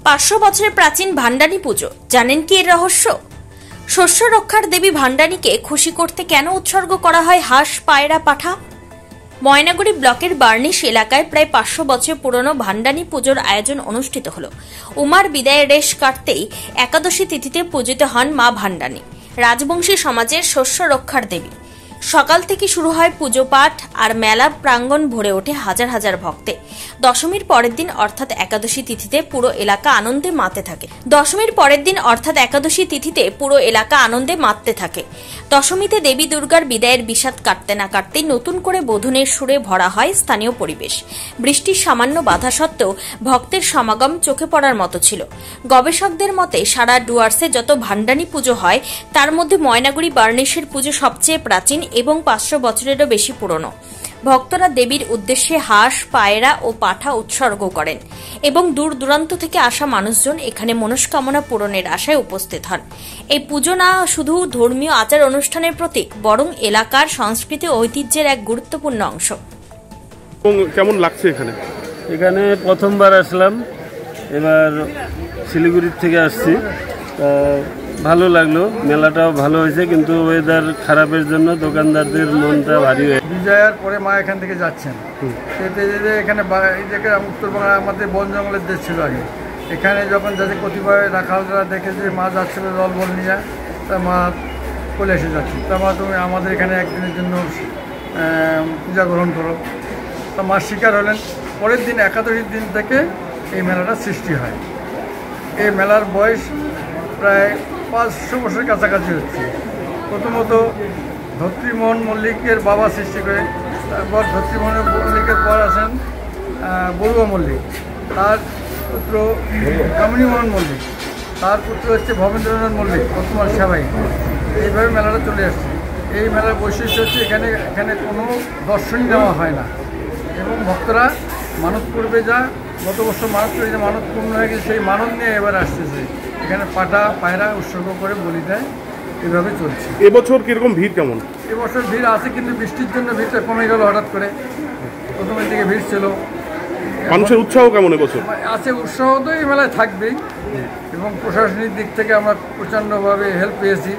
500 বছরের প্রাচীন ভান্ডানী পুজো, জানেন কি এর রহস্য? শস্য রক্ষার দেবী ভান্ডানীকে খুশি করতে কেন উৎসর্গ করা হয় হাঁস, পায়রা, পাঠা? ময়নাগুড়ি ব্লকের বার্নিশ এলাকায় প্রায় 500 বছর পুরনো ভান্ডানী পুজোর আয়োজন অনুষ্ঠিত হল। উমার বিদায়ের রেশ কাটতেই একাদশী তিথিতে পূজিত হন মা ভান্ডানী, রাজবংশী সমাজের শস্য রক্ষার দেবী। সকাল থেকে শুরু হয় পুজো পাঠ আর মেলা প্রাঙ্গণ ভরে ওঠে হাজার হাজার ভক্তে। দশমীর পরের দিন অর্থাৎ একাদশী তিথিতে পুরো এলাকা আনন্দে মাততে থাকে। দশমীতে দেবী দুর্গার বিদায়ের বিষাদ কাটতে না কাটতেই নতুন করে বোধনের সুরে ভরা হয় স্থানীয় পরিবেশ। বৃষ্টির সামান্য বাধা সত্ত্বেও ভক্তের সমাগম চোখে পড়ার মতো ছিল। গবেষকদের মতে সারা ডুয়ার্সে যত ভান্ডানী পুজো হয় তার মধ্যে ময়নাগুড়ি বার্নিশের পুজো সবচেয়ে প্রাচীন এবং 500 বছরেরও বেশি পুরনো। ভক্তরা দেবীর উদ্দেশ্যে হাঁস, পায়রা ও পাঠা উৎসর্গ করেন এবং দূর দূরান্ত থেকে আসা মানুষজন এখানে মনস্কামনা পূরণের আশায় উপস্থিত হন। এই পুজো না শুধু ধর্মীয় আচার অনুষ্ঠানের প্রতীক, বরং এলাকার সংস্কৃতি ও ঐতিহ্যের এক গুরুত্বপূর্ণ অংশ। কেমন লাগছে এখানে? এখানে প্রথমবার আসলাম, এবার শিলিগুড়ির থেকে আসছি। ভালো লাগলো, মেলাটাও ভালো হয়েছে, কিন্তু ওয়েদার খারাপের জন্য দোকানদারদের মনটা ভারী হয়ে। বিজয়ার পরে মা এখান থেকে যাচ্ছেন, সেতে এখানে এই জায়গায় উত্তরবঙ্গে আমাদের বন জঙ্গলের দেশ ছিল আগে। এখানে যখন যাচ্ছে কতিপয় রাখালরা দেখে যে মা যাচ্ছিল দলবল নিয়ে, তা মা চলে এসে যাচ্ছে, তা মা তুমি আমাদের এখানে একদিনের জন্য পূজা গ্রহণ করো। তা মা শিকার হলেন। পরের দিন একাদশীর দিন থেকে এই মেলাটা সৃষ্টি হয়। এই মেলার বয়স প্রায় 500 বছরের কাছাকাছি হচ্ছে। প্রথমত ধত্রীমোহন মল্লিকের বাবা সৃষ্টি করে, তারপর ধত্রীমোহন মল্লিকের পর আছেন বড়ুয়া মল্লিক, তার পুত্র কামিনীমোহন মল্লিক, তার পুত্র হচ্ছে ভবেন্দ্রনাথ মল্লিক, বর্তমান সেবাই। এইভাবে মেলাটা চলে আসছে। এই মেলার বৈশিষ্ট্য হচ্ছে এখানে কোনো দর্শনী নেওয়া হয় না এবং ভক্তরা মানত করবে, যা গত বছর মানত করে যে মানত পূর্ণ হয়ে গেছে, সেই মানত নিয়ে এবার আসতেছে। এখানে পাটা পায়রা উৎসর্গ করে বলি দেয়, এভাবে চলছে। এবছর কিরকম ভিড় কেমন? এবছর ভিড় আছে, কিন্তু বৃষ্টির জন্য ভিড়টা কমে গেল হঠাৎ করে। প্রথমের দিকে ভিড় ছিল। মানুষের উৎসাহ কেমন এবছর আছে? উৎসাহ তো এই মেলায় থাকবেই এবং প্রশাসনিক দিক থেকে আমরা প্রচণ্ডভাবে হেল্প পেয়েছি।